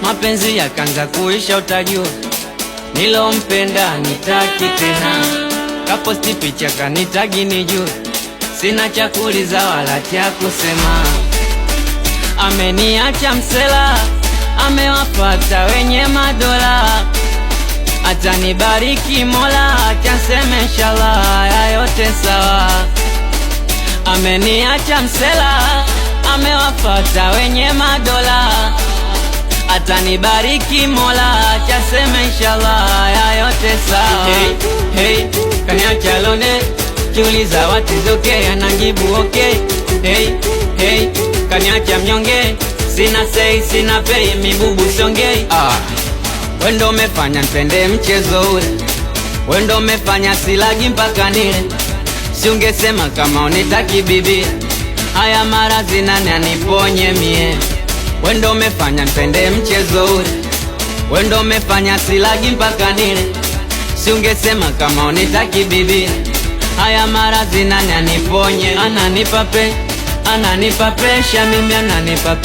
mapenzi yakaanza kuisha, utajua nilompenda nitaki tena. Kaposti picha kanitagi nijue, sina cha kuuliza wala cha kusema. Ameniacha msela, amewapata wenye madola. Atanibariki Mola, acha nseme inshallah, haya yote sawa. Ameniacha msela, amewapata wenye madola. Atanibariki Mola, acha nseme inshallah, haya yote sawa. Hey, kaniacha lone, kiuliza what is okay, anajibu okay. Hey, kaniacha mnyonge, sina say, sina pay, mibubu songei. Wendo umefanya nipende mchezo ule, wendo umefanya silagi mpaka nile. Si ungesema kama unitaki bibi, haya maradhi nani aniponye mie. Wendo umefanya nipende mchezo ule, wendo umefanya silagi mpaka nile. Si ungesema kama unitaki bibi, haya maradhi nani aniponye. Ananipa presha mimi, ananipa